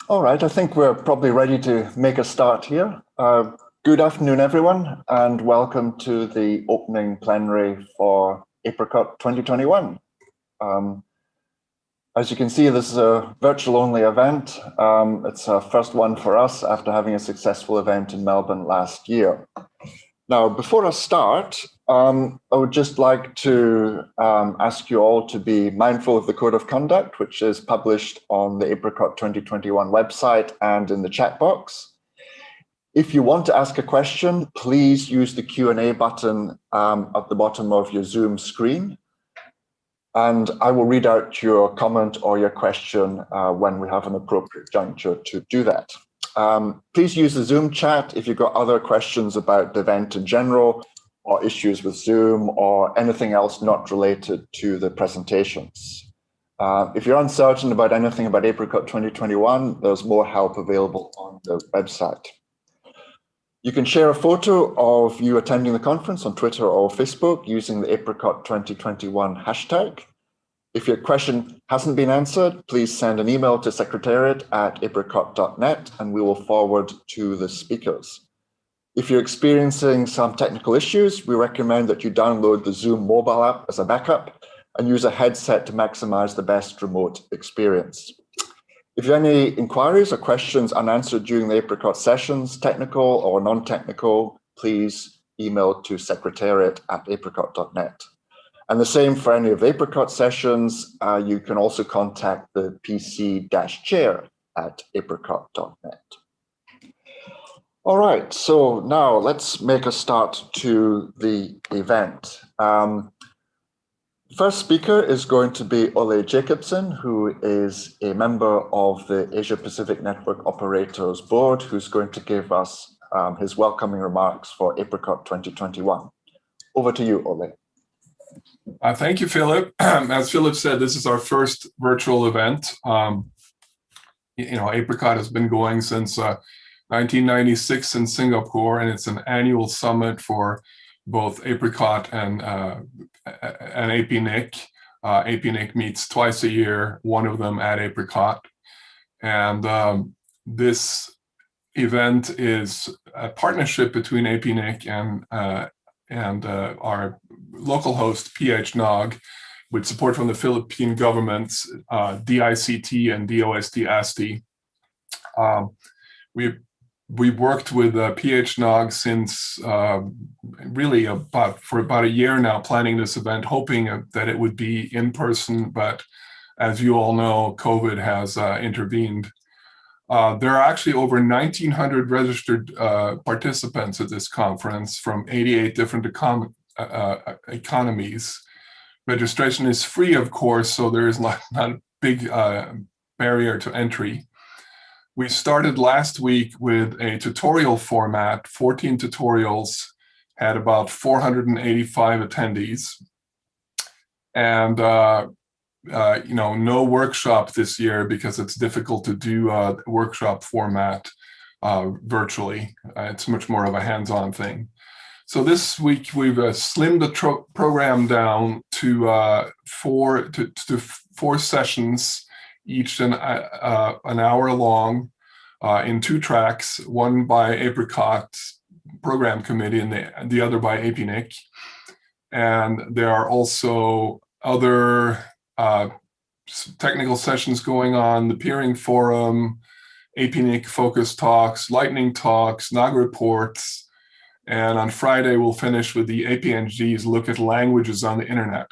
All right, I think we're probably ready to make a start here. Good afternoon, everyone, and welcome to the opening plenary for Apricot 2021. As you can see, this is a virtual-only event. It's our first one for us after having a successful event in Melbourne last year. Now, before I start, I would just like to ask you all to be mindful of the code of conduct, which is published on the Apricot 2021 website and in the chat box. If you want to ask a question, please use the Q&A button at the bottom of your Zoom screen. And I will read out your comment or your question when we have an appropriate juncture to do that. Please use the Zoom chat if you've got other questions about the event in general, or issues with Zoom, or anything else not related to the presentations. If you're uncertain about anything about Apricot 2021, there's more help available on the website. You can share a photo of you attending the conference on Twitter or Facebook using the Apricot 2021 hashtag. If your question hasn't been answered, please send an email to secretariat@apricot.net and we will forward to the speakers. If you're experiencing some technical issues, we recommend that you download the Zoom mobile app as a backup and use a headset to maximize the best remote experience. If you have any inquiries or questions unanswered during the Apricot sessions, technical or non-technical, please email to secretariat@apricot.net. And the same for any of the Apricot sessions, you can also contact the pc-chair@apricot.net. All right, so now let's make a start to the event. First speaker is going to be Ole Jacobsen, who is a member of the Asia Pacific Network Operators Board, who's going to give us his welcoming remarks for Apricot 2021. Over to you, Ole. Thank you, Philip. As Philip said, this is our first virtual event. Apricot has been going since 1996 in Singapore, and it's an annual summit for both Apricot and APNIC. APNIC meets twice a year, one of them at Apricot. And this event is a partnership between APNIC and our local host, PHNOG, with support from the Philippine governments, DICT and DOST-ASTI. We've worked with PHNOG since really for about a year now, planning this event, hoping that it would be in person, but as you all know, COVID has intervened. There are actually over 1,900 registered participants at this conference from 88 different economies. Registration is free, of course, so there is not a big barrier to entry. We started last week with a tutorial format, 14 tutorials, had about 485 attendees. And no workshop this year because it's difficult to do a workshop format virtually. It's much more of a hands-on thing. So this week we've slimmed the program down to four sessions, each an hour long, in two tracks, one by Apricot's program committee and the other by APNIC. And there are also other technical sessions going on, the peering forum, APNIC focus talks, lightning talks, NOG reports, and on Friday we'll finish with the APNG's look at languages on the internet.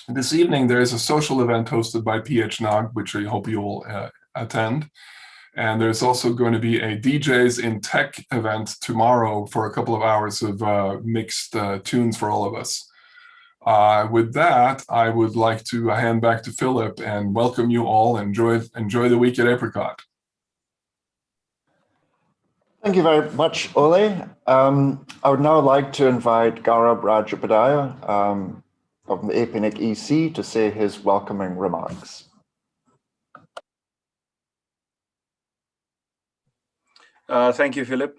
This evening there is a social event hosted by PHNOG, which I hope you will attend. And there's also going to be a DJs in Tech event tomorrow for a couple of hours of mixed tunes for all of us. With that, I would like to hand back to Philip and welcome you all. Enjoy the week at Apricot. Thank you very much, Ole. I would now like to invite Gaurav Rajapadaya of the APNIC EC to say his welcoming remarks. Thank you, Philip.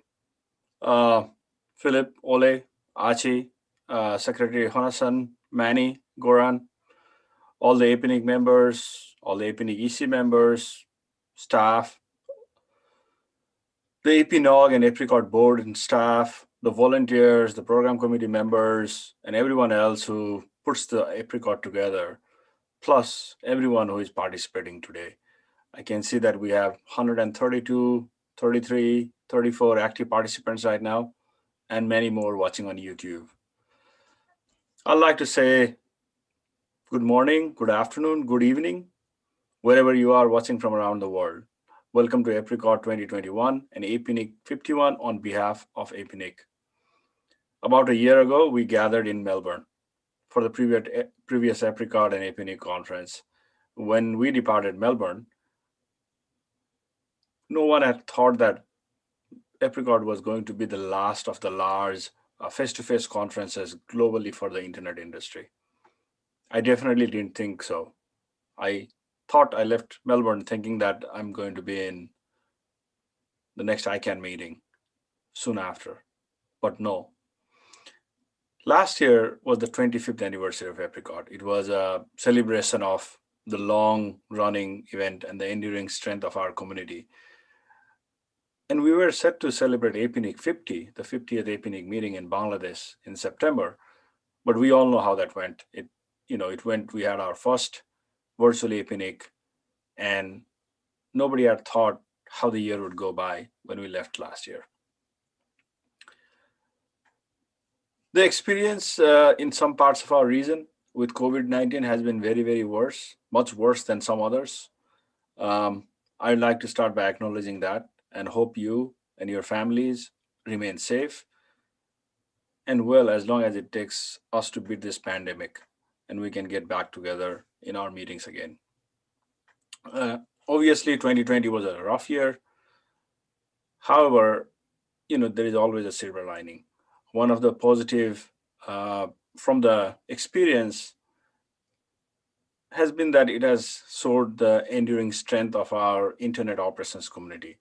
Philip, Ole, Archie, Secretary Honasan, Manny, Goran, all the APNIC members, all the APNIC EC members, staff, The APNOG and Apricot board and staff, the volunteers, the program committee members, and everyone else who puts the Apricot together, plus everyone who is participating today. I can see that we have 132, 33, 34 active participants right now, and many more watching on YouTube. I'd like to say good morning, good afternoon, good evening, wherever you are watching from around the world. Welcome to Apricot 2021 and APNIC 51 on behalf of APNIC. About a year ago, we gathered in Melbourne for the previous Apricot and APNIC conference. When we departed Melbourne, no one had thought that Apricot was going to be the last of the large face-to-face conferences globally for the internet industry. I definitely didn't think so. I thought I left Melbourne thinking that I'm going to be in the next ICANN meeting soon after, but no. Last year was the 25th anniversary of Apricot. It was a celebration of the long-running event and the enduring strength of our community. And we were set to celebrate APNIC 50, the 50th APNIC meeting in Bangladesh in September, but we all know how that went. We had our first virtual APNIC, and nobody had thought how the year would go by when we left last year. The experience in some parts of our region with COVID-19 has been very, very worse, much worse than some others. I'd like to start by acknowledging that and hope you and your families remain safe and well as long as it takes us to beat this pandemic and we can get back together in our meetings again. Obviously, 2020 was a rough year. However, there is always a silver lining. One of the positive from the experience has been that it has showed the enduring strength of our internet operations community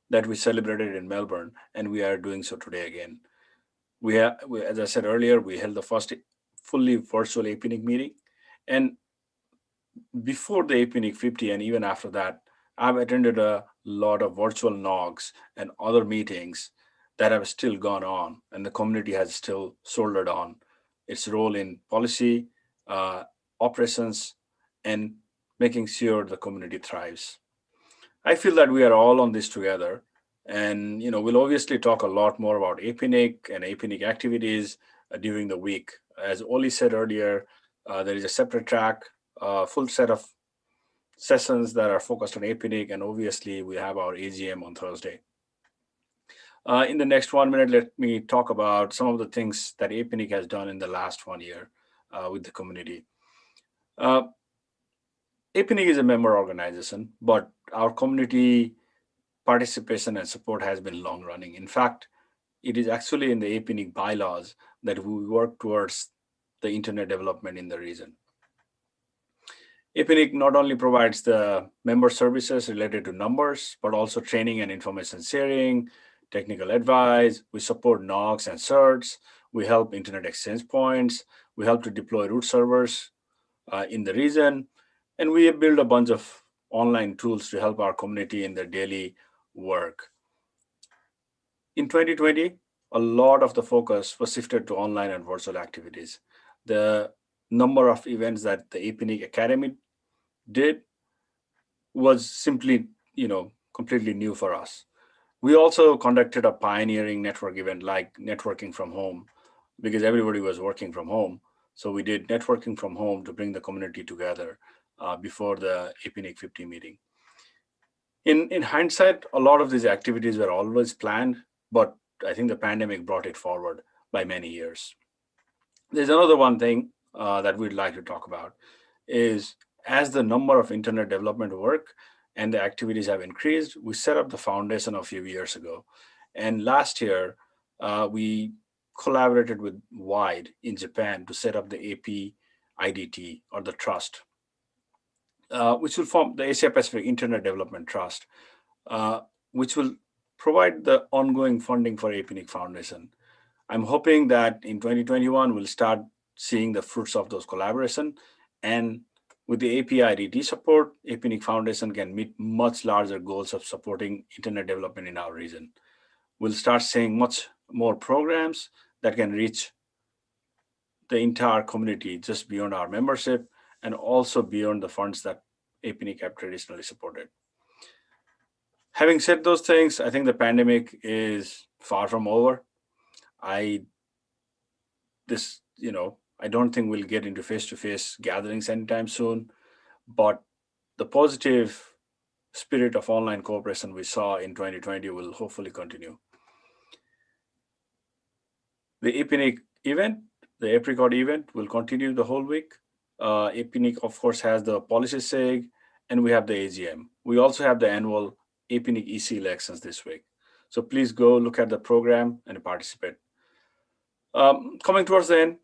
that we celebrated in Melbourne, and we are doing so today again. As I said earlier, we held the first fully virtual APNIC meeting, and before the APNIC 50 and even after that, I've attended a lot of virtual NOGs and other meetings that have still gone on, and the community has still shouldered on its role in policy, operations, and making sure the community thrives. I feel that we are all on this together, and we'll obviously talk a lot more about APNIC and APNIC activities during the week. As Oli said earlier, there is a separate track, full set of sessions that are focused on APNIC, and obviously we have our AGM on Thursday. In the next 1 minute, let me talk about some of the things that APNIC has done in the last 1 year with the community. APNIC is a member organization, but our community participation and support has been long running. In fact, it is actually in the APNIC bylaws that we work towards the internet development in the region. APNIC not only provides the member services related to numbers, but also training and information sharing, technical advice. We support NOGs and certs. We help internet exchange points. We help to deploy root servers in the region. And we have built a bunch of online tools to help our community in their daily work. In 2020, a lot of the focus was shifted to online and virtual activities. The number of events that the APNIC Academy did was simply, completely new for us. We also conducted a pioneering network event like networking from home because everybody was working from home. So we did networking from home to bring the community together before the APNIC 50 meeting. In hindsight, a lot of these activities were always planned, but I think the pandemic brought it forward by many years. There's another one thing that we'd like to talk about is as the number of internet development work and the activities have increased, we set up the foundation a few years ago. And last year, we collaborated with WIDE in Japan to set up the APIDT, or the trust, which will form the Asia Pacific Internet Development Trust, which will provide the ongoing funding for APNIC Foundation. I'm hoping that in 2021, we'll start seeing the fruits of those collaboration. And with the APIDT support, APNIC Foundation can meet much larger goals of supporting internet development in our region. we'll start seeing much more programs that can reach the entire community just beyond our membership and also beyond the funds that APNIC have traditionally supported. Having said those things, I think the pandemic is far from over. I don't think we'll get into face-to-face gatherings anytime soon, but the positive spirit of online cooperation we saw in 2020 will hopefully continue. The APNIC event, the Apricot event, will continue the whole week. APNIC, of course, has the policy SIG, and we have the AGM. We also have the annual APNIC EC elections this week. So please go look at the program and participate. Coming towards the end,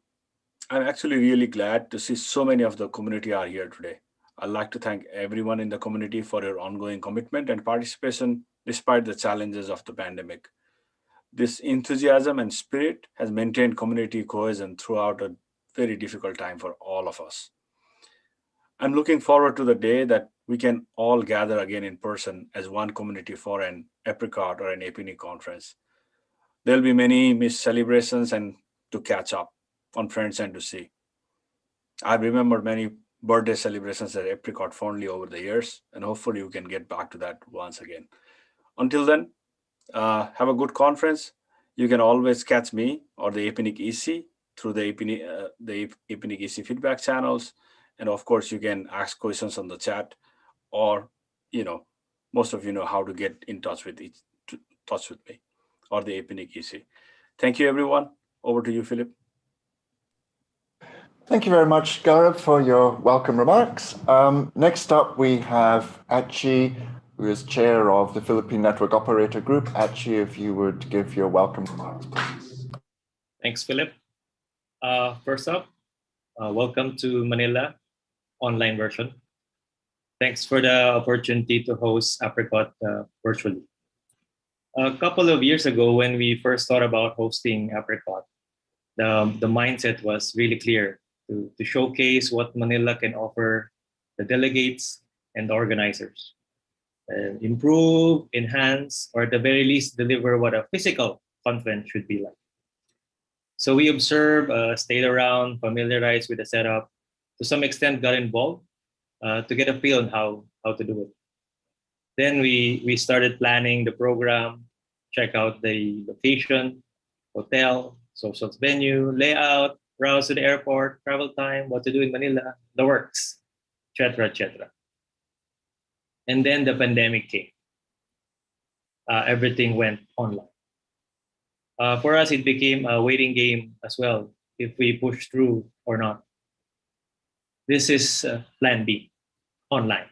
I'm actually really glad to see so many of the community are here today. I'd like to thank everyone in the community for your ongoing commitment and participation despite the challenges of the pandemic. This enthusiasm and spirit has maintained community cohesion throughout a very difficult time for all of us. I'm looking forward to the day that we can all gather again in person as one community for an Apricot or an APNIC conference. There'll be many missed celebrations and to catch up on friends and to see. I've remembered many birthday celebrations at Apricot fondly over the years, and hopefully we can get back to that once again. Until then, have a good conference. You can always catch me or the APNIC EC through the APNIC EC feedback channels. And of course, you can ask questions on the chat, or, most of you know how to get in touch with me or the APNIC EC. Thank you, everyone. Over to you, Philip. Thank you very much, Gaurav, for your welcome remarks. Next up, we have Achi, who is chair of the Philippine Network Operator Group. Achi, if you would give your welcome remarks, please. Thanks, Philip. First up, welcome to Manila online version. Thanks for the opportunity to host Apricot virtually. A couple of years ago, when we first thought about hosting Apricot, the mindset was really clear to showcase what Manila can offer the delegates and the organizers. Improve, enhance, or at the very least, deliver what a physical conference should be like. So we observed, stayed around, familiarized with the setup, to some extent got involved to get a feel on how to do it. Then we started planning the program, check out the location, hotel, social venue, layout, routes to the airport, travel time, what to do in Manila, the works, etc., etc. And then the pandemic came. Everything went online. For us, it became a waiting game as well, if we push through or not. This is plan B, online.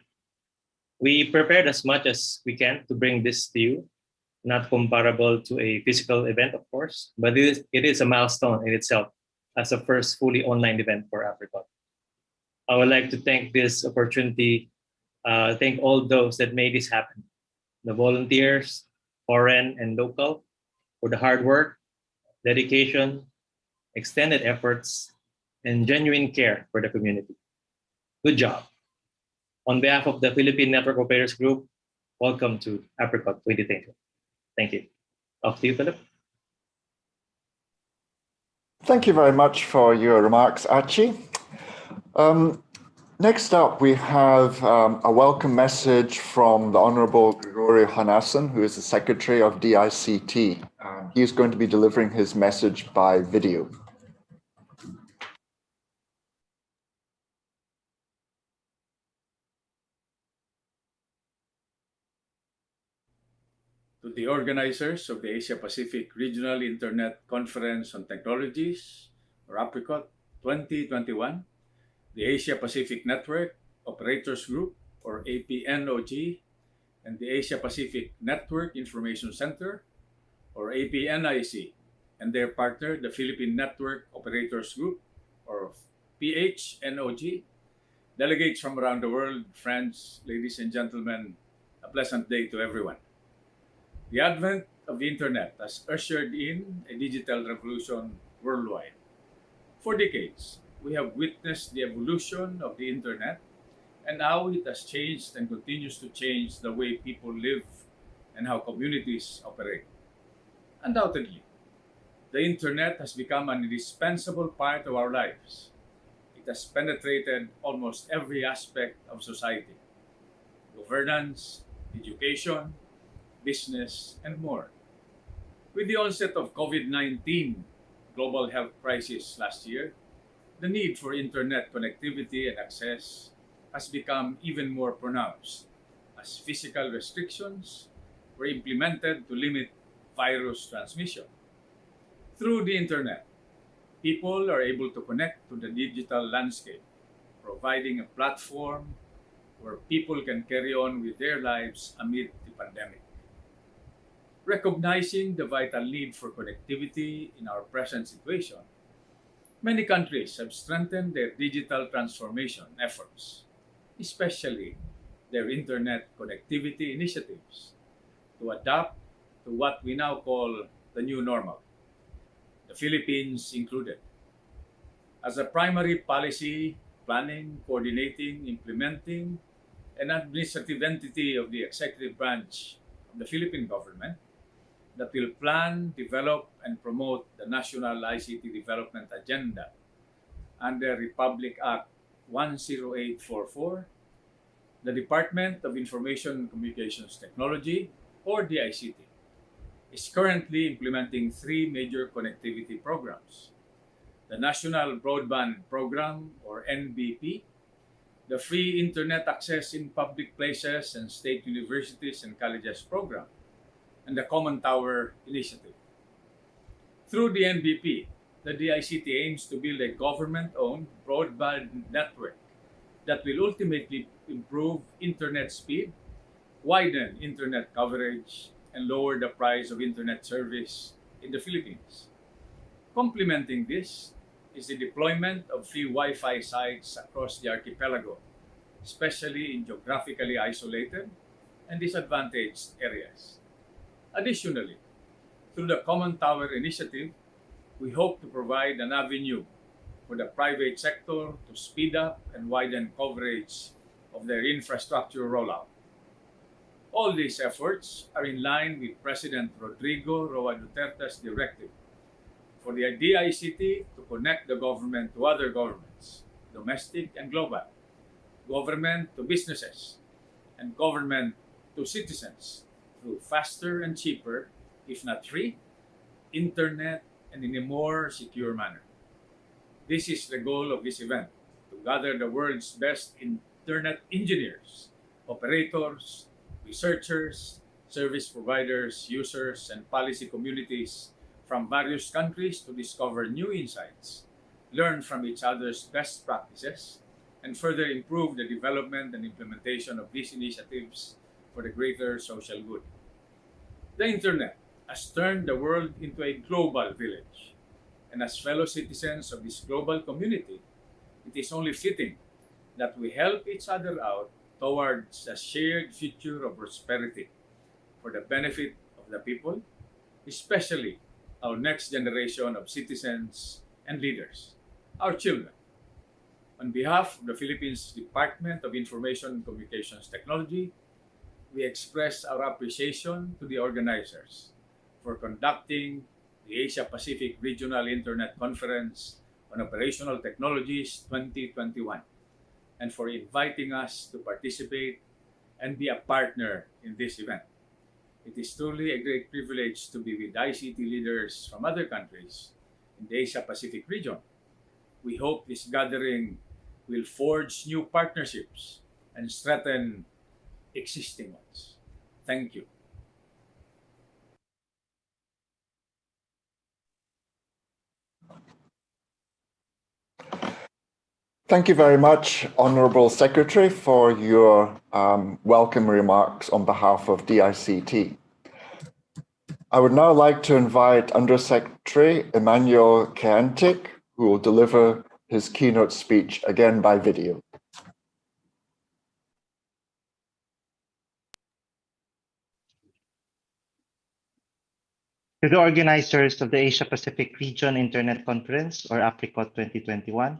We prepared as much as we can to bring this to you, not comparable to a physical event, of course, but it is a milestone in itself as a first fully online event for Apricot. I would like to thank this opportunity, thank all those that made this happen, the volunteers, foreign and local, for the hard work, dedication, extended efforts, and genuine care for the community. Good job. On behalf of the Philippine Network Operators Group, welcome to Apricot 2020. Thank you. Off to you, Philip. Thank you very much for your remarks, Achi. Next up, we have a welcome message from the Honorable Gregorio Hanasan, who is the Secretary of DICT. He's going to be delivering his message by video. To the organizers of the Asia Pacific Regional Internet Conference on Technologies, or Apricot 2021, the Asia Pacific Network Operators Group, or APNOG, and the Asia Pacific Network Information Center, or APNIC, and their partner, the Philippine Network Operators Group, or PHNOG, delegates from around the world, friends, ladies and gentlemen, a pleasant day to everyone. The advent of the internet has ushered in a digital revolution worldwide. For decades, we have witnessed the evolution of the internet and how it has changed and continues to change the way people live and how communities operate. Undoubtedly, the internet has become an indispensable part of our lives. It has penetrated almost every aspect of society: governance, education, business, and more. With the onset of COVID-19 global health crisis last year, the need for internet connectivity and access has become even more pronounced as physical restrictions were implemented to limit virus transmission. Through the internet, people are able to connect to the digital landscape, providing a platform where people can carry on with their lives amid the pandemic. Recognizing the vital need for connectivity in our present situation, many countries have strengthened their digital transformation efforts, especially their internet connectivity initiatives, to adapt to what we now call the new normal, the Philippines included. As a primary policy, planning, coordinating, implementing, and administrative entity of the executive branch of the Philippine government that will plan, develop, and promote the National ICT Development Agenda under Republic Act 10844, the Department of Information and Communications Technology, or DICT, is currently implementing three major connectivity programs: the National Broadband Program, or NBP, the Free Internet Access in Public Places and State Universities and Colleges Program, and the Common Tower Initiative. Through the NBP, the DICT aims to build a government-owned broadband network that will ultimately improve internet speed, widen internet coverage, and lower the price of internet service in the Philippines. Complementing this is the deployment of free Wi-Fi sites across the archipelago, especially in geographically isolated and disadvantaged areas. Additionally, through the Common Tower Initiative, we hope to provide an avenue for the private sector to speed up and widen coverage of their infrastructure rollout. All these efforts are in line with President Rodrigo Roa Duterte's directive for the DICT to connect the government to other governments, domestic and global, government to businesses, and government to citizens through faster and cheaper, if not free, internet and in a more secure manner. This is the goal of this event: to gather the world's best internet engineers, operators, researchers, service providers, users, and policy communities from various countries to discover new insights, learn from each other's best practices, and further improve the development and implementation of these initiatives for the greater social good. The internet has turned the world into a global village, and as fellow citizens of this global community, it is only fitting that we help each other out towards a shared future of prosperity for the benefit of the people, especially our next generation of citizens and leaders, our children. On behalf of the Philippines Department of Information and Communications Technology, we express our appreciation to the organizers for conducting the Asia Pacific Regional Internet Conference on Operational Technologies 2021, and for inviting us to participate and be a partner in this event. It is truly a great privilege to be with ICT leaders from other countries in the Asia Pacific region. We hope this gathering will forge new partnerships and strengthen existing ones. Thank you. Thank you very much, Honourable Secretary, for your welcome remarks on behalf of DICT. I would now like to invite Undersecretary Emmanuel Keantic, who will deliver his keynote speech again by video. To the organizers of the Asia Pacific Region Internet Conference, or APRICOT 2021,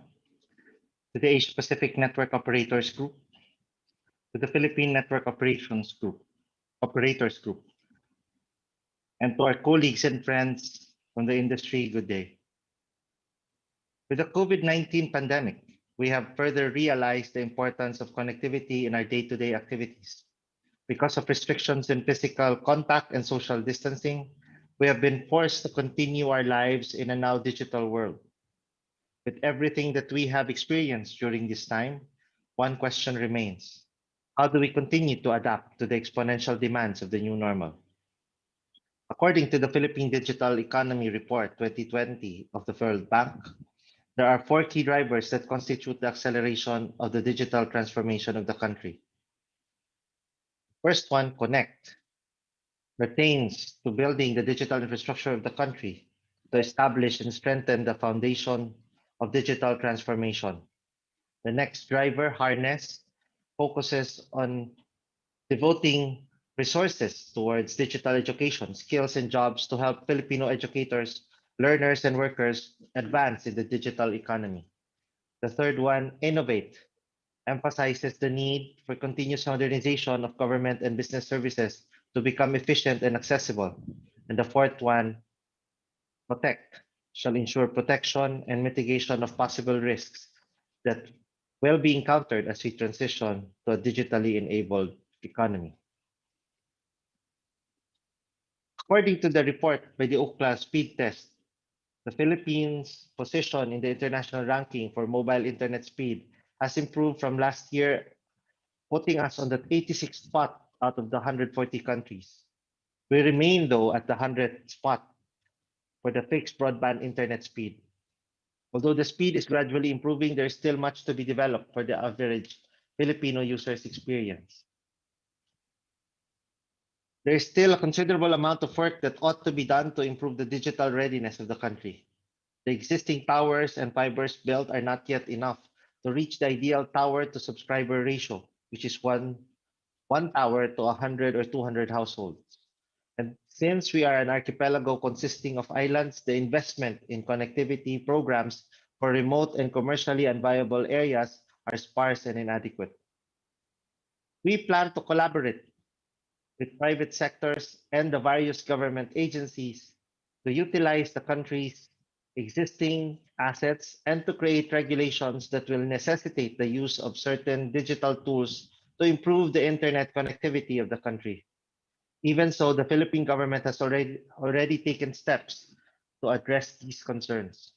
to the Asia Pacific Network Operators Group, to the Philippine Network Operators Group, And to our colleagues and friends from the industry, good day. With the COVID-19 pandemic, we have further realized the importance of connectivity in our day-to-day activities. Because of restrictions in physical contact and social distancing, we have been forced to continue our lives in a now digital world. With everything that we have experienced during this time, one question remains. How do we continue to adapt to the exponential demands of the new normal? According to the Philippine Digital Economy Report 2020 of the World Bank, there are 4 key drivers that constitute the acceleration of the digital transformation of the country. First one, connect, pertains to building the digital infrastructure of the country to establish and strengthen the foundation of digital transformation. The next driver, harness, focuses on devoting resources towards digital education, skills, and jobs to help Filipino educators, learners, and workers advance in the digital economy. The third one, innovate, emphasizes the need for continuous modernization of government and business services to become efficient and accessible. And the fourth one, protect, shall ensure protection and mitigation of possible risks that will be encountered as we transition to a digitally enabled economy. According to the report by the Ookla Speed Test, the Philippines' position in the international ranking for mobile internet speed has improved from last year, putting us on the 86th spot out of the 140 countries. We remain, though, at the 100th spot for the fixed broadband internet speed. Although the speed is gradually improving, there is still much to be developed for the average Filipino user's experience. There is still a considerable amount of work that ought to be done to improve the digital readiness of the country. The existing towers and fibers built are not yet enough to reach the ideal tower to subscriber ratio, which is one tower to 100 or 200 households. And since we are an archipelago consisting of islands, the investment in connectivity programs for remote and commercially unviable areas are sparse and inadequate. We plan to collaborate with private sectors and the various government agencies to utilize the country's existing assets and to create regulations that will necessitate the use of certain digital tools to improve the internet connectivity of the country. Even so, the Philippine government has already taken steps to address these concerns.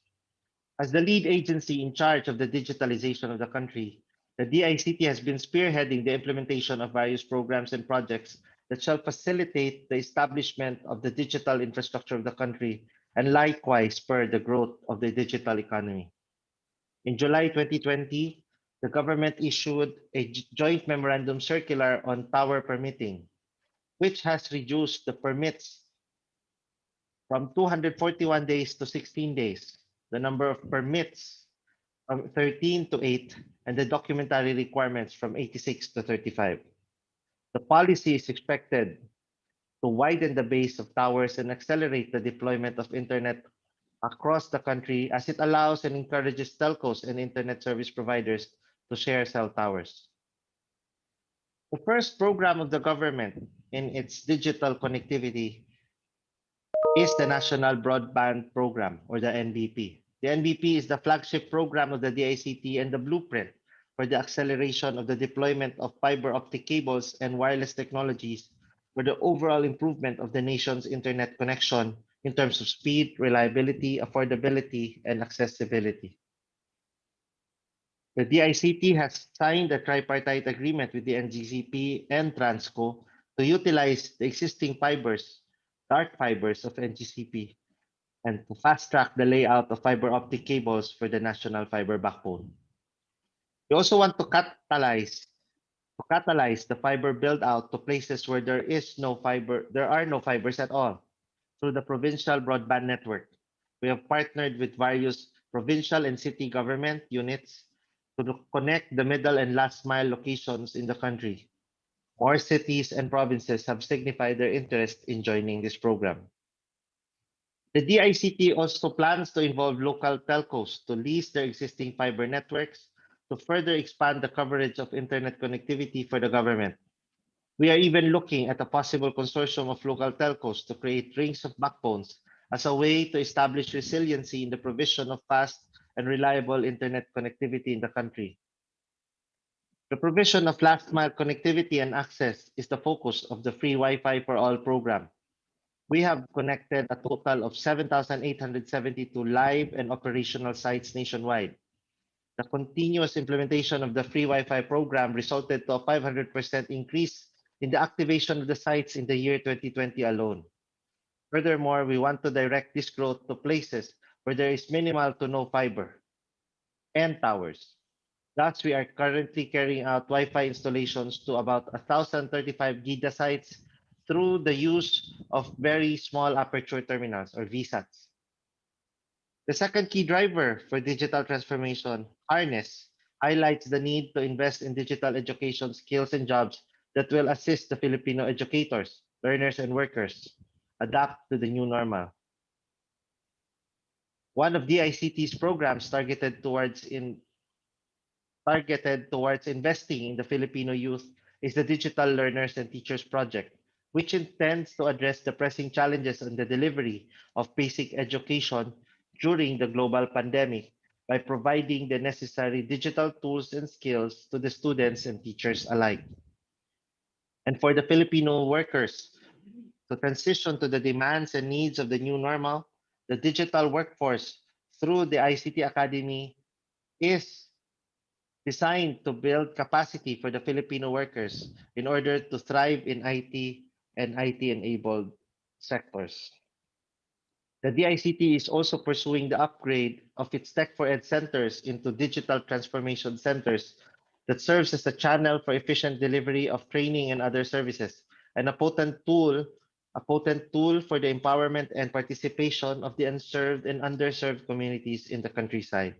As the lead agency in charge of the digitalization of the country, the DICT has been spearheading the implementation of various programs and projects that shall facilitate the establishment of the digital infrastructure of the country and likewise spur the growth of the digital economy. In July 2020, the government issued a joint memorandum circular on tower permitting, which has reduced the permits from 241 days to 16 days, the number of permits from 13 to 8, and the documentary requirements from 86 to 35. The policy is expected to widen the base of towers and accelerate the deployment of internet across the country as it allows and encourages telcos and internet service providers to share cell towers. The first program of the government in its digital connectivity is the National Broadband Program, or the NBP. The NBP is the flagship program of the DICT and the blueprint for the acceleration of the deployment of fiber optic cables and wireless technologies for the overall improvement of the nation's internet connection in terms of speed, reliability, affordability, and accessibility. The DICT has signed a tripartite agreement with the NGCP and Transco to utilize the existing fibers, dark fibers of NGCP, and to fast-track the layout of fiber optic cables for the national fiber backbone. We also want to catalyze the fiber build-out to places where there are no fibers at all through the provincial broadband network. We have partnered with various provincial and city government units to connect the middle and last mile locations in the country. More cities and provinces have signified their interest in joining this program. The DICT also plans to involve local telcos to lease their existing fiber networks to further expand the coverage of internet connectivity for the government. We are even looking at a possible consortium of local telcos to create rings of backbones as a way to establish resiliency in the provision of fast and reliable internet connectivity in the country. The provision of last mile connectivity and access is the focus of the Free Wi-Fi for All program. We have connected a total of 7,872 live and operational sites nationwide. The continuous implementation of the Free Wi-Fi program resulted to a 500% increase in the activation of the sites in the year 2020 alone. Furthermore, we want to direct this growth to places where there is minimal to no fiber and towers. Thus, we are currently carrying out Wi-Fi installations to about 1,035 GIDA sites through the use of very small aperture terminals or VSATs. The second key driver for digital transformation, Harness, highlights the need to invest in digital education skills and jobs that will assist the Filipino educators, learners, and workers adapt to the new normal. One of DICT's programs targeted towards investing in the Filipino youth is the Digital Learners and Teachers Project, which intends to address the pressing challenges in the delivery of basic education during the global pandemic by providing the necessary digital tools and skills to the students and teachers alike. And for the Filipino workers to transition to the demands and needs of the new normal, the digital workforce through the ICT Academy is designed to build capacity for the Filipino workers in order to thrive in IT and IT-enabled sectors. The DICT is also pursuing the upgrade of its Tech for Ed centers into digital transformation centers that serves as a channel for efficient delivery of training and other services, and a potent tool for the empowerment and participation of the unserved and underserved communities in the countryside.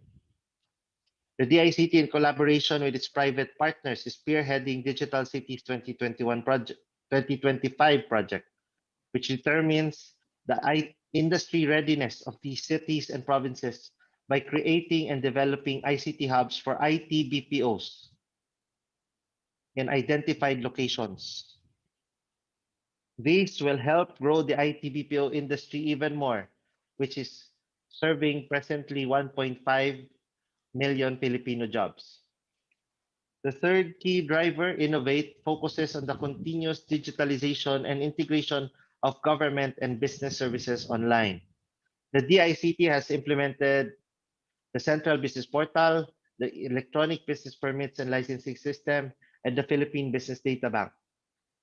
The DICT, in collaboration with its private partners, is spearheading Digital Cities 2025 project, which determines the industry readiness of these cities and provinces by creating and developing ICT hubs for IT BPOs in identified locations. These will help grow the IT BPO industry even more, which is serving presently 1.5 million Filipino jobs. The third key driver, Innovate, focuses on the continuous digitalization and integration of government and business services online. The DICT has implemented the Central Business Portal, the Electronic Business Permits and Licensing System, and the Philippine Business Data Bank.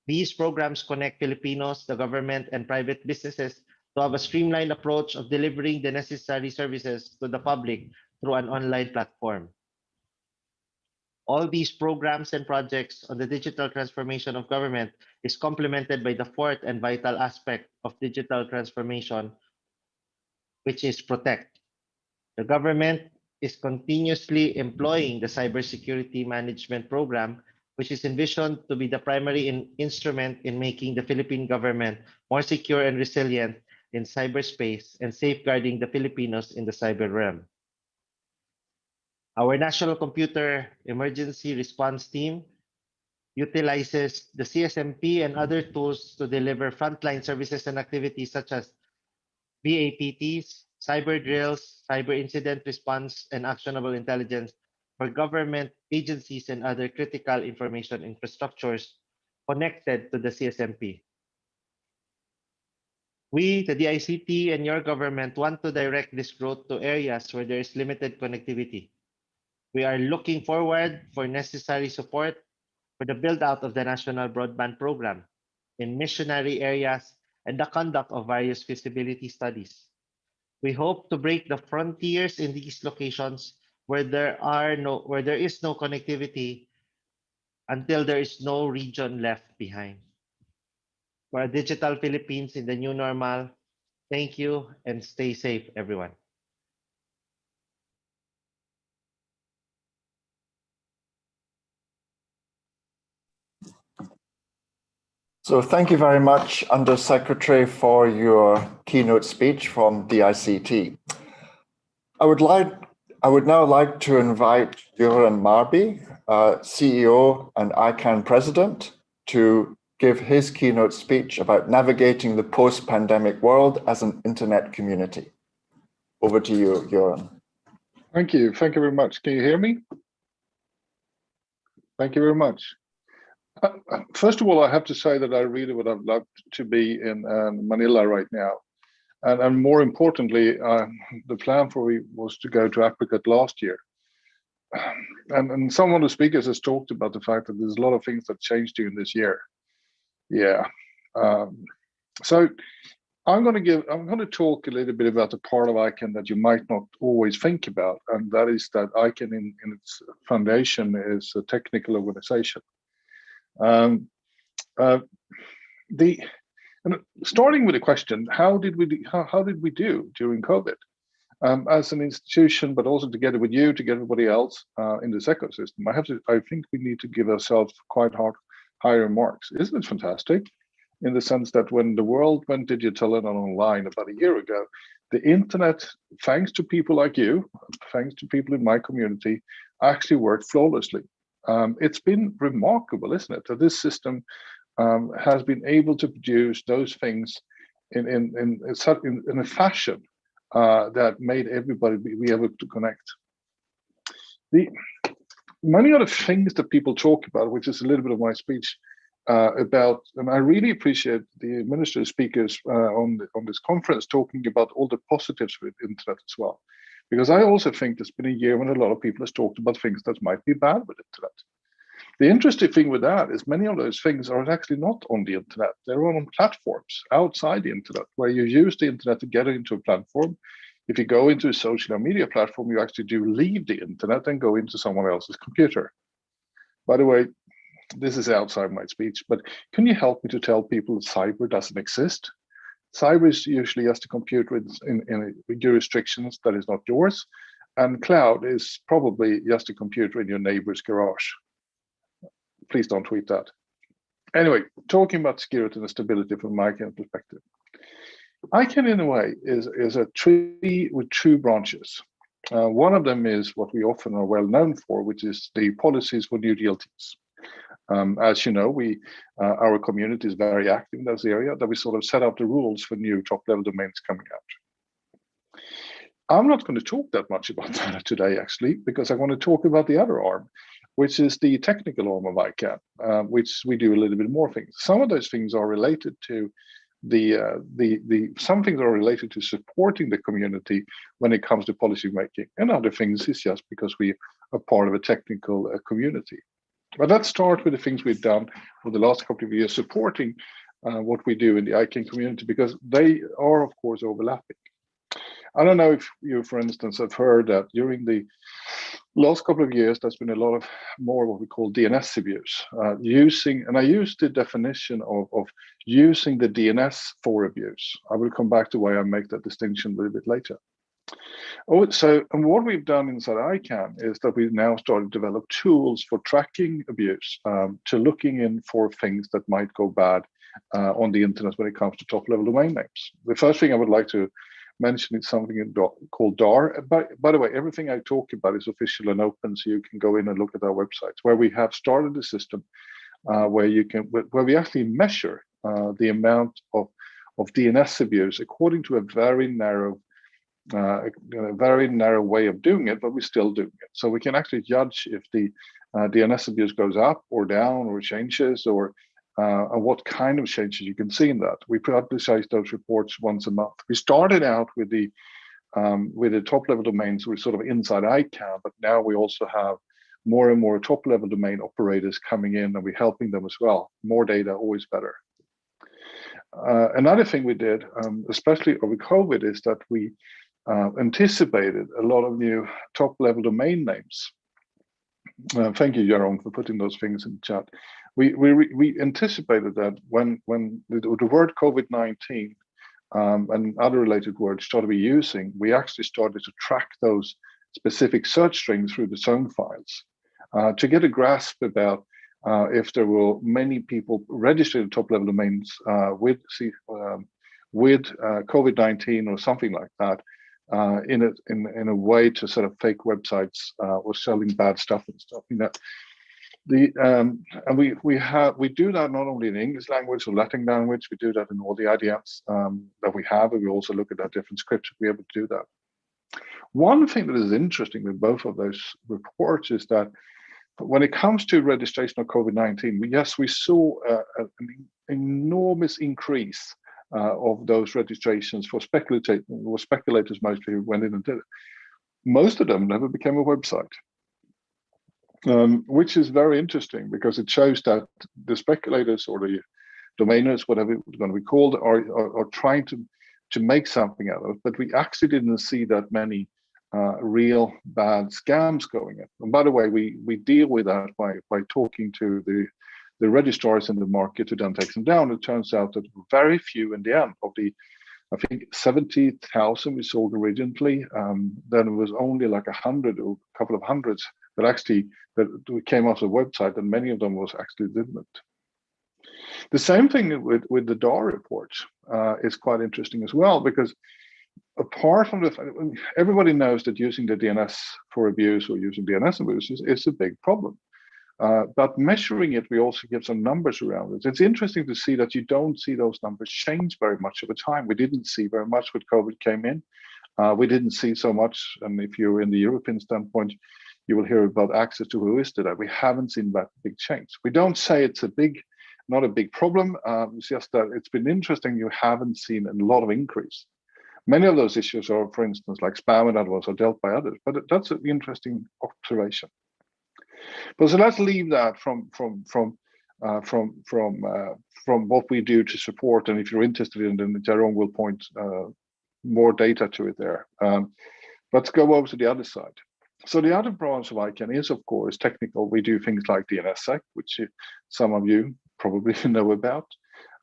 These programs connect Filipinos, the government, and private businesses to have a streamlined approach of delivering the necessary services to the public through an online platform. All these programs and projects on the digital transformation of government is complemented by the fourth and vital aspect of digital transformation, which is Protect. The government is continuously employing the Cybersecurity Management Program, which is envisioned to be the primary instrument in making the Philippine government more secure and resilient in cyberspace and safeguarding the Filipinos in the cyber realm. Our National Computer Emergency Response Team utilizes the CSMP and other tools to deliver frontline services and activities such as VAPTs, cyber drills, cyber incident response, and actionable intelligence for government agencies and other critical information infrastructures connected to the CSMP. We, the DICT, and your government want to direct this growth to areas where there is limited connectivity. We are looking forward for necessary support for the build-out of the National Broadband Program in missionary areas and the conduct of various feasibility studies. We hope to break the frontiers in these locations where there is no connectivity until there is no region left behind. For a digital Philippines in the new normal, thank you and stay safe, everyone. So thank you very much, Undersecretary, for your keynote speech from DICT. I would now like to invite Joran Marby, CEO and ICANN President, to give his keynote speech about navigating the post-pandemic world as an internet community. Over to you, Göran. Thank you. Thank you very much. Can you hear me? Thank you very much. First of all, I have to say that I really would have loved to be in Manila right now. And more importantly, the plan for me was to go to APNIC last year. And some of the speakers has talked about the fact that there's a lot of things that changed during this year. Yeah. So I'm going to talk a little bit about the part of ICANN that you might not always think about, and that is that ICANN in its foundation is a technical organization. Starting with the question, how did we do during COVID as an institution, but also together with you, together with everybody else in this ecosystem? I think we need to give ourselves quite higher marks. Isn't it fantastic? In the sense that when the world went digital and online about a year ago, the internet, thanks to people like you, thanks to people in my community, actually worked flawlessly. It's been remarkable, isn't it, that this system has been able to produce those things in a fashion that made everybody be able to connect. Many of the things that people talk about, which is a little bit of my speech, and I really appreciate the administrative speakers on this conference talking about all the positives with internet as well, because I also think there's been a year when a lot of people have talked about things that might be bad with internet. The interesting thing with that is many of those things are actually not on the internet. They're on platforms outside the internet, where you use the internet to get into a platform. If you go into a social media platform, you actually do leave the internet and go into someone else's computer. By the way, this is outside my speech, but can you help me to tell people that cyber doesn't exist? Cyber is usually just a computer in jurisdictions that is not yours, and cloud is probably just a computer in your neighbor's garage. Please don't tweet that. Anyway, talking about security and stability from my perspective, ICANN in a way is a tree with two branches. One of them is what we often are well known for, which is the policies for new DLTs. As you know, our community is very active in this area, that we sort of set up the rules for new top-level domains coming out. I'm not going to talk that much about that today, actually, because I want to talk about the other arm, which is the technical arm of ICANN, which we do a little bit more things. Some of those things are related to some things are related to supporting the community when it comes to policy making, and other things is just because we are part of a technical community. But let's start with the things we've done for the last couple of years supporting what we do in the ICANN community, because they are, of course, overlapping. I don't know if you, for instance, have heard that during the last couple of years, there's been a lot of more what we call DNS abuse. I use the definition of using the DNS for abuse. I will come back to why I make that distinction a little bit later. And what we've done inside ICANN is that we've now started to develop tools for tracking abuse, to looking in for things that might go bad on the internet when it comes to top-level domain names. The first thing I would like to mention is something called DAR. By the way, everything I talk about is official and open, so you can go in and look at our websites, where we have started a system where we actually measure the amount of DNS abuse according to a very narrow way of doing it, but we're still doing it. So we can actually judge if the DNS abuse goes up or down or changes, or what kind of changes you can see in that. We publicize those reports once a month. We started out with the top-level domains, we're sort of inside ICANN, but now we also have more and more top-level domain operators coming in, and we're helping them as well. More data, always better. Another thing we did, especially over COVID, is that we anticipated a lot of new top-level domain names. Thank you, Jerome, for putting those things in the chat. We anticipated that when the word COVID-19 and other related words started to be using, we actually started to track those specific search strings through the zone files to get a grasp about if there were many people registered top-level domains with COVID-19 or something like that, in a way to sort of fake websites or selling bad stuff and stuff. And we do that not only in English language or Latin language, we do that in all the IDFs that we have, and we also look at different scripts to be able to do that. One thing that is interesting with both of those reports is that when it comes to registration of COVID-19, we saw an enormous increase of those registrations for speculators mostly who went in and did it. Most of them never became a website. Which is very interesting because it shows that the speculators or the domainers, whatever it's going to be called, are trying to make something out of it. But we actually didn't see that many real bad scams going in. And by the way, we deal with that by talking to the registrars in the market who then takes them down. It turns out that very few in the end of the, I think 70,000 we sold originally. Then it was only like 100 or a couple of hundreds that actually that came off the website, and many of them was actually legitimate. The same thing with the DAR reports is quite interesting as well, because apart from everybody knows that using the DNS for abuse or using DNS abuse is a big problem. But measuring it, we also give some numbers around it. It's interesting to see that you don't see those numbers change very much over time. We didn't see very much when COVID came in. We didn't see so much, and if you're in the European standpoint, you will hear about access to who is today. We haven't seen that big change. We don't say it's not a big problem. It's just that it's been interesting. You haven't seen a lot of increase. Many of those issues are, for instance, like spam and others, are dealt by others. But that's an interesting observation. But so let's leave that from what we do to support. And if you're interested in it, then Jerome will point more data to it there. Let's go over to the other side. So the other branch of ICANN is, of course, technical. We do things like DNSSEC, which some of you probably know about.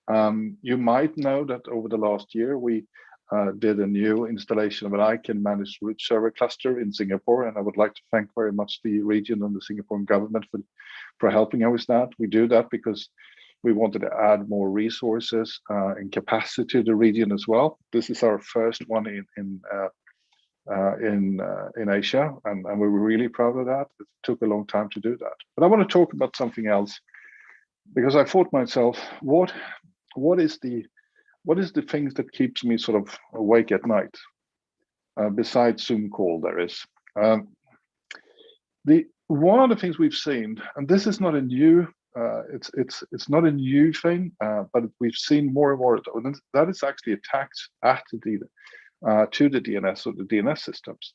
You might know that over the last year, we did a new installation of an ICANN managed root server cluster in Singapore. And I would like to thank very much the region and the Singaporean government for helping us with that. We do that because we wanted to add more resources and capacity to the region as well. This is our first one in Asia, and we were really proud of that. It took a long time to do that. But I want to talk about something else, because I thought myself, what is the things that keeps me sort of awake at night, besides Zoom call? There is one of the things we've seen, and this is not a new it's not a new thing, but we've seen more and more of it. That is actually attacks to the DNS or the DNS systems,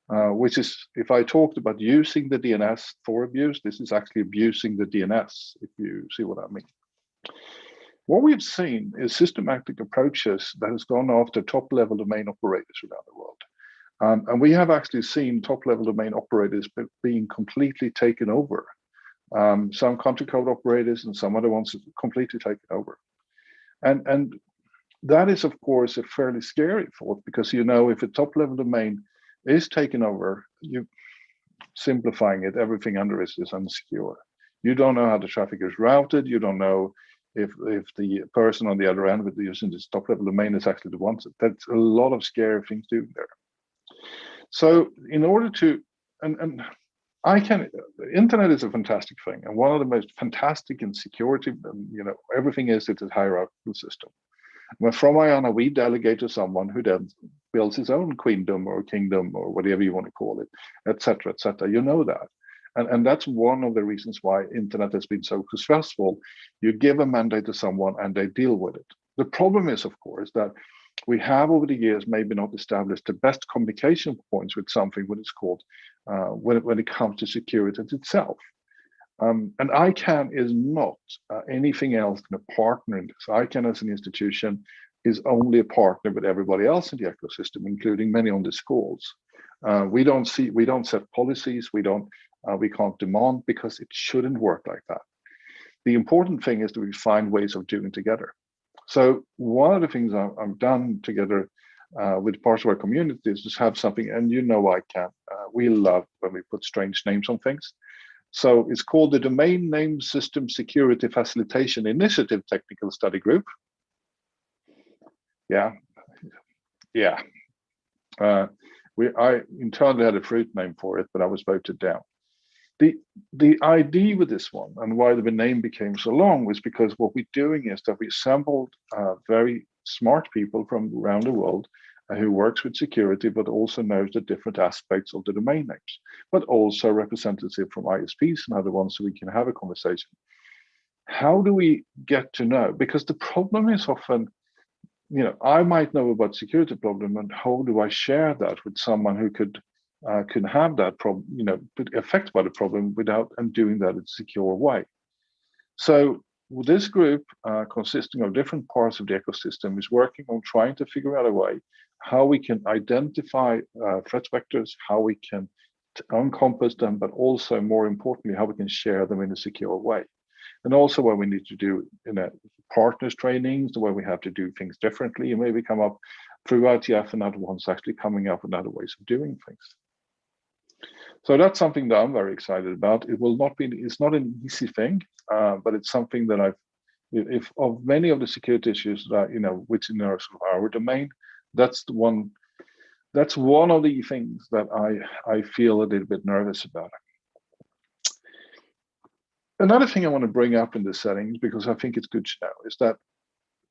which is, if I talked about using the DNS for abuse, this is actually abusing the DNS, if you see what I mean. What we've seen is systematic approaches that has gone after top-level domain operators around the world. And we have actually seen top-level domain operators being completely taken over. Some country code operators and some other ones completely taken over. And that is, of course, a fairly scary thought, because, you know, if a top-level domain is taken over, you simplifying it, everything under it is unsecure. You don't know how the traffic is routed. You don't know if the person on the other end with using this top-level domain is actually the one. That's a lot of scary things doing there. So in order to, and internet is a fantastic thing, and one of the most fantastic in security, you know, everything is it's a hierarchical system. Well, from IANA, we delegate to someone who then builds his own queendom or kingdom or whatever you want to call it, etc., etc. You know that. And that's one of the reasons why internet has been so successful. You give a mandate to someone and they deal with it. The problem is, of course, that we have over the years maybe not established the best communication points with something when it's called, when it comes to security itself. And ICANN is not anything else than a partner in this. ICANN as an institution is only a partner with everybody else in the ecosystem, including many on these calls. We don't set policies, we can't demand, because it shouldn't work like that. The important thing is that we find ways of doing together. So one of the things I've done together with parts of our community is just have something, and you know ICANN, we love when we put strange names on things. So it's called the Domain Name System Security Facilitation Initiative Technical Study Group. Yeah. I internally had a fruit name for it, but I was voted down. The idea with this one and why the name became so long was because what we're doing is that we assembled very smart people from around the world who works with security, but also knows the different aspects of the domain names, but also representatives from ISPs and other ones, so we can have a conversation. How do we get to know? Because the problem is often, I might know about security problem, and how do I share that with someone who could have that problem, affected by the problem without and doing that in a secure way. So this group, consisting of different parts of the ecosystem, is working on trying to figure out a way how we can identify threat vectors, how we can encompass them, but also more importantly, how we can share them in a secure way. And also what we need to do in partners trainings, the way we have to do things differently, and maybe come up through ITF and other ones actually coming up with other ways of doing things. So that's something that I'm very excited about. It's not an easy thing, but it's something that if of many of the security issues that, which in our domain, that's one of the things that I feel a little bit nervous about. Another thing I want to bring up in this setting, because I think it's good to know, is that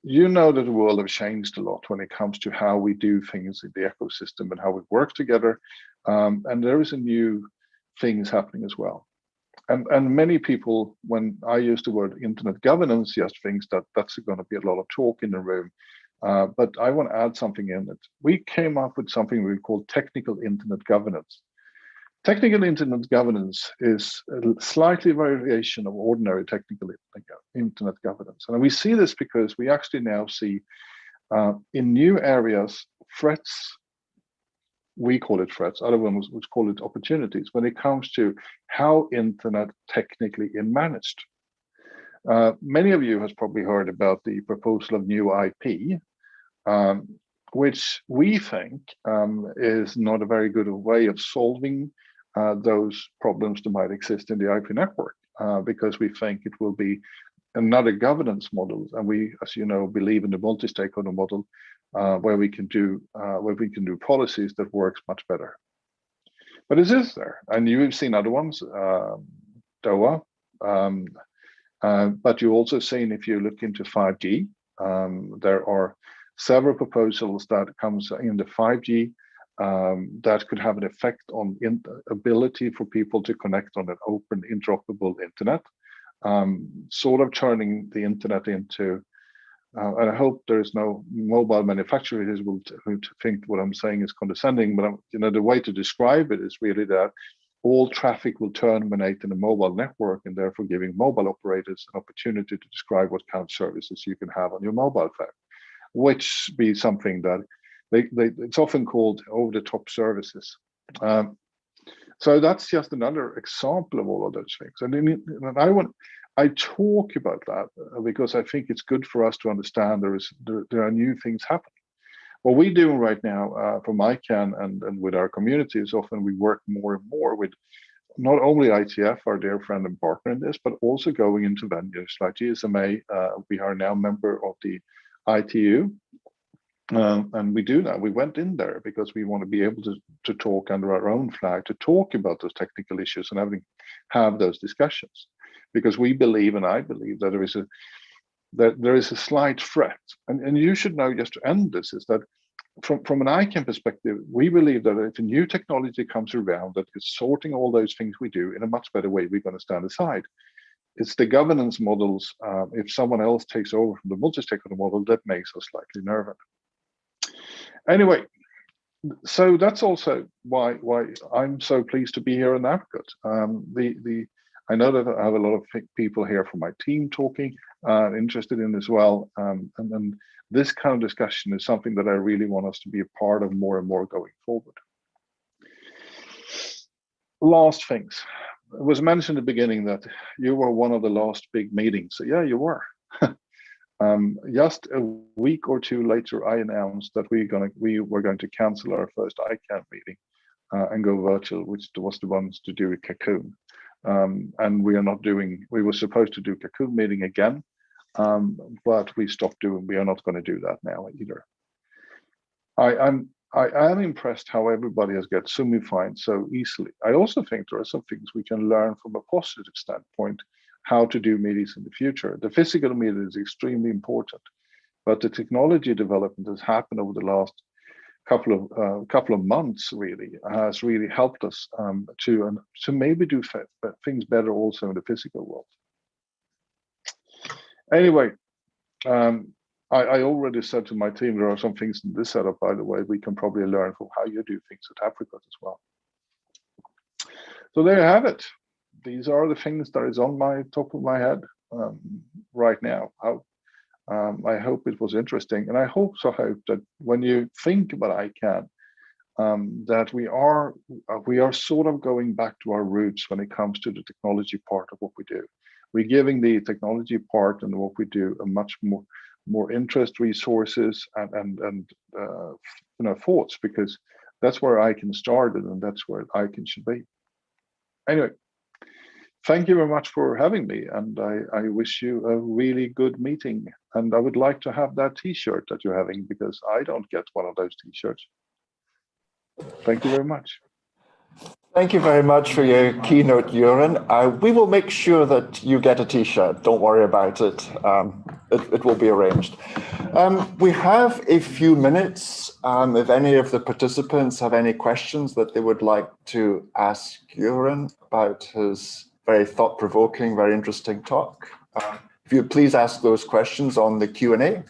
that the world has changed a lot when it comes to how we do things in the ecosystem and how we work together. And there is a new things happening as well. And many people, when I use the word internet governance, just thinks that that's going to be a lot of talk in the room. But I want to add something in it. We came up with something we call technical internet governance. Technical internet governance is a slightly variation of ordinary technical internet governance. And we see this because we actually now see in new areas threats. We call it threats, other ones would call it opportunities when it comes to how internet technically is managed. Many of you has probably heard about the proposal of new IP, which we think is not a very good way of solving those problems that might exist in the IP network, because we think it will be another governance model, and we, as you know, believe in the multi-stakeholder model, where we can do policies that works much better. But it is there, and you've seen other ones, DOA, but you also seen, if you look into 5G, there are several proposals that comes in the 5G that could have an effect on ability for people to connect on an open, interoperable internet, sort of turning the internet into, and I hope there is no mobile manufacturers who think what I'm saying is condescending, but the way to describe it is really that all traffic will terminate in a mobile network, and therefore giving mobile operators an opportunity to describe what kind of services you can have on your mobile phone, which be something that it's often called over-the-top services. So that's just another example of all of those things. And I talk about that because I think it's good for us to understand there are new things happening. What we're doing right now from ICANN and with our communities, often we work more and more with not only ITF, our dear friend and partner in this, but also going into venues like GSMA. We are now a member of the ITU. And we do that. We went in there because we want to be able to talk under our own flag, to talk about those technical issues and have those discussions, because we believe, and I believe, that there is a slight threat. And you should know, just to end this, is that from an ICANN perspective, we believe that if a new technology comes around that is sorting all those things we do in a much better way, we're going to stand aside. It's the governance models. If someone else takes over from the multi-stakeholder model, that makes us slightly nervous. Anyway, so that's also why I'm so pleased to be here in Apricot. I know that I have a lot of people here from my team talking, interested in as well, and then this kind of discussion is something that I really want us to be a part of more and more going forward. Last things. It was mentioned at the beginning that you were one of the last big meetings. So yeah, you were. Just a week or two later, I announced that we were going to cancel our first ICANN meeting and go virtual, which was the ones to do with Cocoon. And we are not doing. We were supposed to do Cocoon meeting again, but we stopped doing. We are not going to do that now either. I am impressed how everybody has got sumified so easily. I also think there are some things we can learn from a positive standpoint, how to do meetings in the future. The physical meeting is extremely important, but the technology development has happened over the last couple of months really has really helped us to maybe do things better also in the physical world. Anyway, I already said to my team, there are some things in this setup, by the way, we can probably learn from how you do things at Apricot as well. So there you have it. These are the things that is on my top of my head right now. I hope it was interesting, and I hope that when you think about ICANN, that we are sort of going back to our roots when it comes to the technology part of what we do. We're giving the technology part and what we do a much more interest, resources, and thoughts, because that's where ICANN started and that's where ICANN should be. Anyway, thank you very much for having me, and I wish you a really good meeting. And I would like to have that T-shirt that you're having, because I don't get one of those T-shirts. Thank you very much. Thank you very much for your keynote, Göran. We will make sure that you get a T-shirt. Don't worry about it. It will be arranged. We have a few minutes. If any of the participants have any questions that they would like to ask Göran about his very thought-provoking, very interesting talk, if you please ask those questions on the Q&A.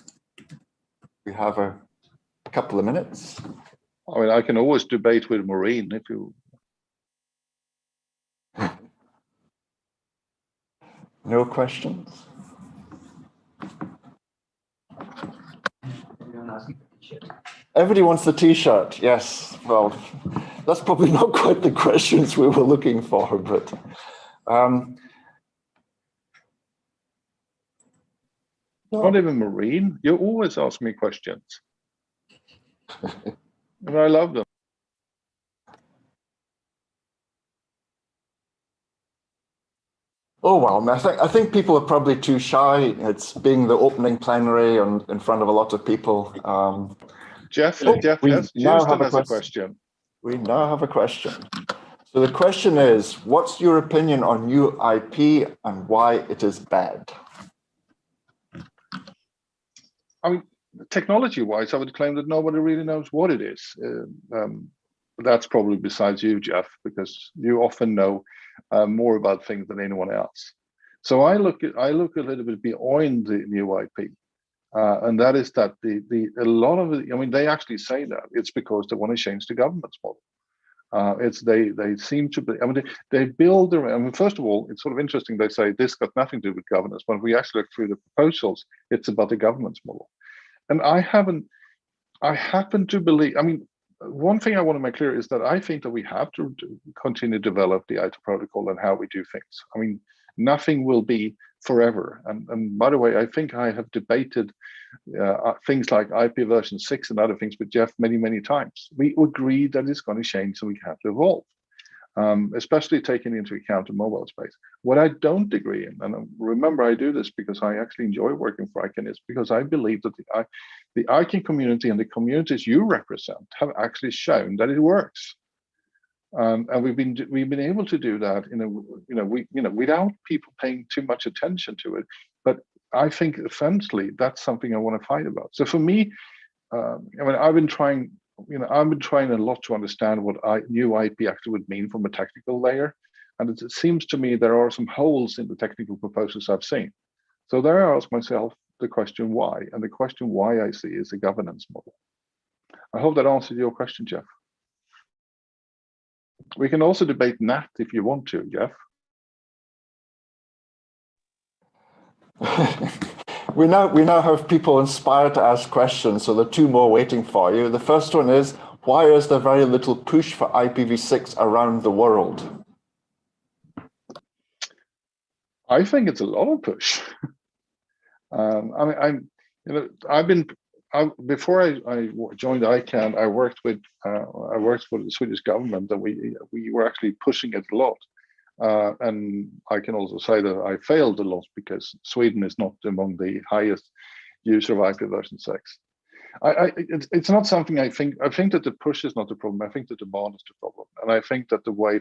We have a couple of minutes. I mean, I can always debate with Maureen if you. No questions? Everybody wants the T-shirt, yes. Well, that's probably not quite the questions we were looking for, but not even Maureen. You always ask me questions. And I love them. Oh, well, I think people are probably too shy. It's being the opening plenary and in front of a lot of people. Jeff Houston has a question. We now have a question. So the question is, what's your opinion on new IP and why it is bad? I mean, technology-wise, I would claim that nobody really knows what it is. That's probably besides you, Jeff, because you often know more about things than anyone else. So I look a little bit beyond the new IP, and that is that a lot of it. I mean, they actually say that it's because they want to change the governance model. They seem to be. I mean, they build their. I mean, first of all, it's sort of interesting. They say this got nothing to do with governance. When we actually look through the proposals, it's about the governance model. And I happen to believe. I mean, one thing I want to make clear is that I think that we have to continue to develop the IT protocol and how we do things. I mean, nothing will be forever. And by the way, I think I have debated things like IP version 6 and other things with Jeff many times. We agree that it's going to change, so we have to evolve, especially taking into account the mobile space. What I don't agree in, and remember I do this because I actually enjoy working for ICANN, is because I believe that the ICANN community and the communities you represent have actually shown that it works. And we've been able to do that without people paying too much attention to it. But I think essentially that's something I want to fight about. So for me, I mean, I've been trying a lot to understand what new IP actually would mean from a technical layer. And it seems to me there are some holes in the technical proposals I've seen. So there I ask myself the question why, and the question why I see is the governance model. I hope that answered your question, Jeff. We can also debate NAT if you want to, Jeff. We now have people inspired to ask questions, so there are two more waiting for you. The first one is, why is there very little push for IPv6 around the world? I think it's a lot of push. I mean, before I joined ICANN, I worked for the Swedish government, and we were actually pushing it a lot. And I can also say that I failed a lot because Sweden is not among the highest user of IP version 6. It's not something I think that the push is not the problem. I think the demand is the problem. And I think that the way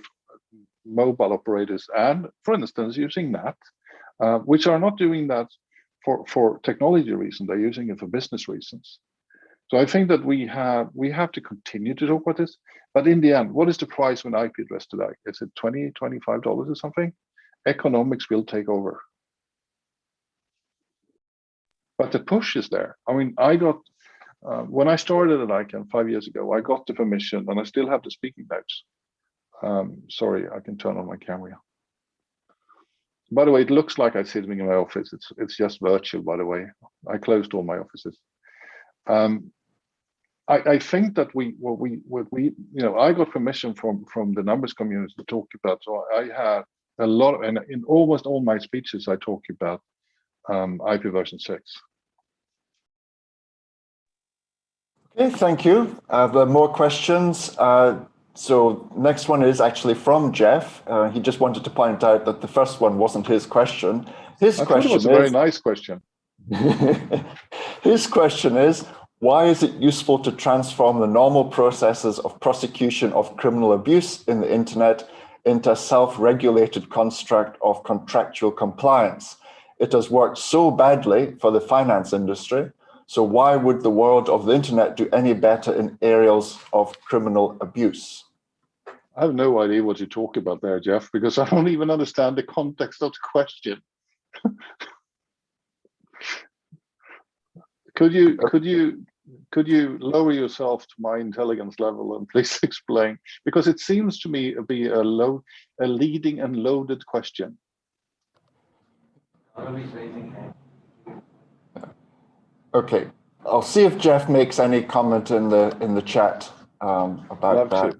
mobile operators and, for instance, using that, which are not doing that for technology reasons, they're using it for business reasons. So I think that we have to continue to talk about this. But in the end, what is the price of an IP address today? Is it $20, $25 or something? Economics will take over. But the push is there. I mean, I got, when I started at ICANN 5 years ago, I got the permission, and I still have the speaking notes. Sorry, I can turn on my camera. By the way, it looks like I'm sitting in my office. It's just virtual, by the way. I closed all my offices. I think that I got permission from the numbers community to talk about. So I had a lot, and in almost all my speeches, I talk about IP version 6. Okay, thank you. There are more questions. So next one is actually from Jeff. He just wanted to point out that the first one wasn't his question. His question was a very nice question. His question is, why is it useful to transform the normal processes of prosecution of criminal abuse in the internet into a self-regulated construct of contractual compliance? It has worked so badly for the finance industry. So why would the world of the internet do any better in areas of criminal abuse? I have no idea what you talk about there, Jeff, because I don't even understand the context of the question. Could you lower yourself to my intelligence level and please explain? Because it seems to me to be a leading and loaded question. Okay, I'll see if Jeff makes any comment in the chat about that.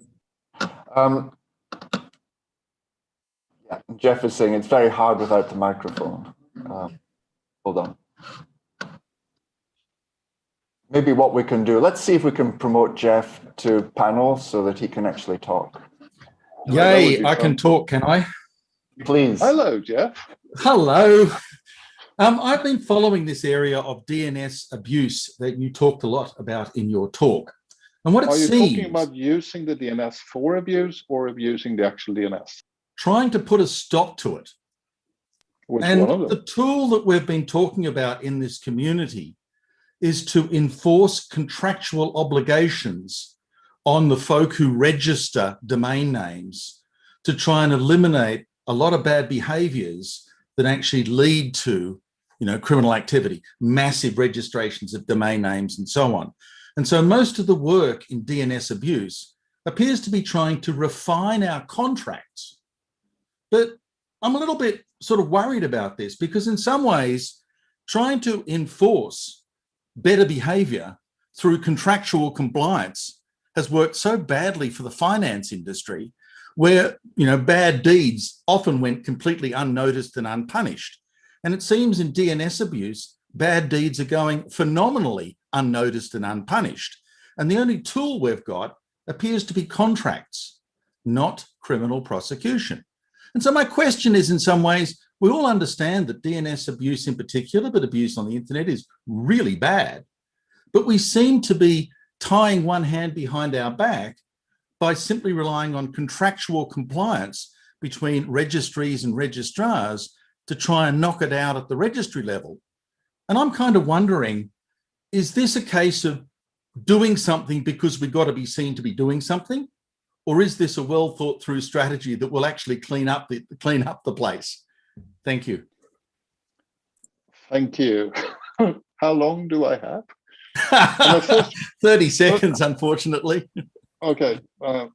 Yeah, Jeff is saying it's very hard without the microphone. Hold on. Maybe what we can do, let's see if we can promote Jeff to panel so that he can actually talk. Yay, I can talk, can I? Please. Hello, Jeff. Hello. I've been following this area of DNS abuse that you talked a lot about in your talk. And what it seems— Are you talking about using the DNS for abuse or abusing the actual DNS? Trying to put a stop to it. Which and one of them? The tool that we've been talking about in this community is to enforce contractual obligations on the folk who register domain names to try and eliminate a lot of bad behaviors that actually lead to, criminal activity, massive registrations of domain names and so on. And so most of the work in DNS abuse appears to be trying to refine our contracts. But I'm a little bit sort of worried about this because in some ways, trying to enforce better behavior through contractual compliance has worked so badly for the finance industry where, bad deeds often went completely unnoticed and unpunished. And it seems in DNS abuse, bad deeds are going phenomenally unnoticed and unpunished. And the only tool we've got appears to be contracts, not criminal prosecution. And so my question is, in some ways, we all understand that DNS abuse in particular, but abuse on the internet is really bad. But we seem to be tying one hand behind our back by simply relying on contractual compliance between registries and registrars to try and knock it out at the registry level. And I'm kind of wondering, is this a case of doing something because we've got to be seen to be doing something? Or is this a well thought through strategy that will actually clean up the place? Thank you. Thank you. How long do I have? 30 seconds, unfortunately. Okay.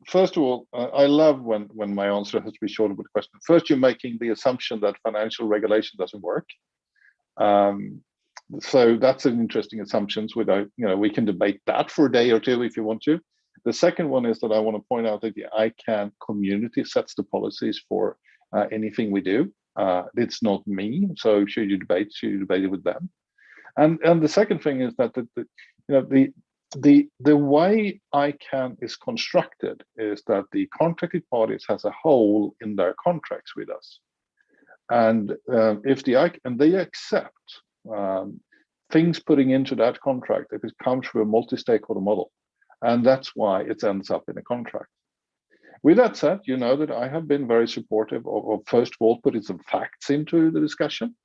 First of all, I love when my answer has to be shorter with a question. First, you're making the assumption that financial regulation doesn't work. So that's an interesting assumption. We can debate that for a day or two if you want to. The second one is that I want to point out that the ICANN community sets the policies for anything we do. It's not me. So should you debate it with them. And the second thing is that the way ICANN is constructed is that the contracted parties has a hole in their contracts with us, and if they accept things putting into that contract if it comes through a multi-stakeholder model. And that's why it ends up in a contract. With that said, you know that I have been very supportive of first of all, putting some facts into the discussion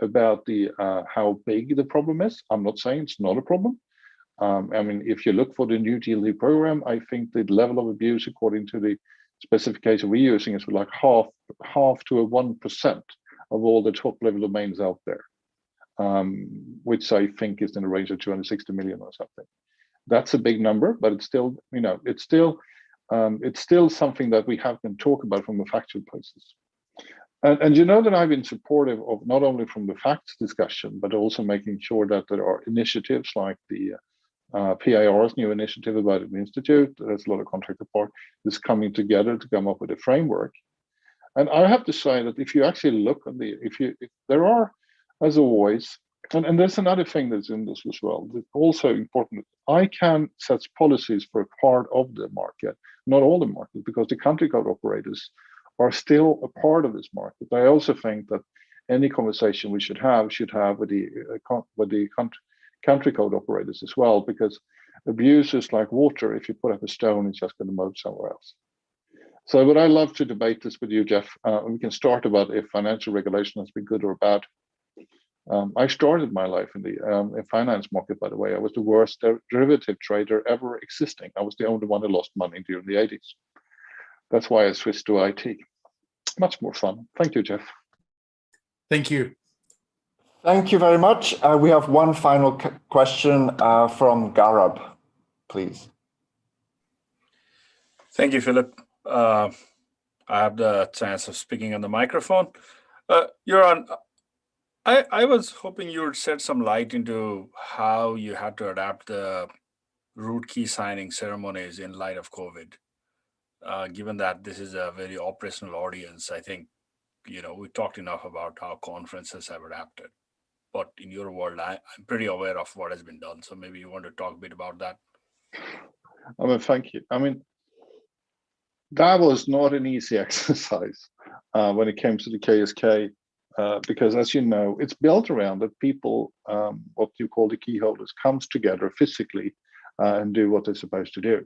about the how big the problem is. I'm not saying it's not a problem. I mean, if you look for the new GLD program, I think the level of abuse, according to the specification we're using, is like half to a 1% of all the top level domains out there, which I think is in the range of 260 million or something. That's a big number, but it's still, you know, it's still something that we have to talk about from a factual basis. And you know that I've been supportive of not only from the facts discussion, but also making sure that there are initiatives like the PIR's new initiative about an institute. There's a lot of contractor parties coming together to come up with a framework. And I have to say that if you actually look at if there are, as always, and there's another thing that's in this as well, that's also important. I can set policies for a part of the market, not all the market, because the country code operators are still a part of this market. I also think that any conversation we should have with the country code operators as well, because abuse is like water. If you put up a stone, it's just going to move somewhere else. So would I love to debate this with you, Jeff? We can start about if financial regulation has been good or bad. I started my life in the finance market, by the way. I was the worst derivative trader ever existing. I was the only one who lost money during the 80s. That's why I switched to IT. Much more fun. Thank you, Jeff. Thank you. Thank you very much. We have one final question from Garab, please. Thank you, Philip. I have the chance of speaking on the microphone. Göran, I was hoping you would shed some light into how you had to adapt the root key signing ceremonies in light of COVID. Given that this is a very operational audience, I think, you know, we talked enough about how conferences have adapted. But in your world, I'm pretty aware of what has been done. So maybe you want to talk a bit about that. I mean, thank you. I mean, that was not an easy exercise when it came to the KSK, because as you know, it's built around that people, what you call the key holders, comes together physically and do what they're supposed to do.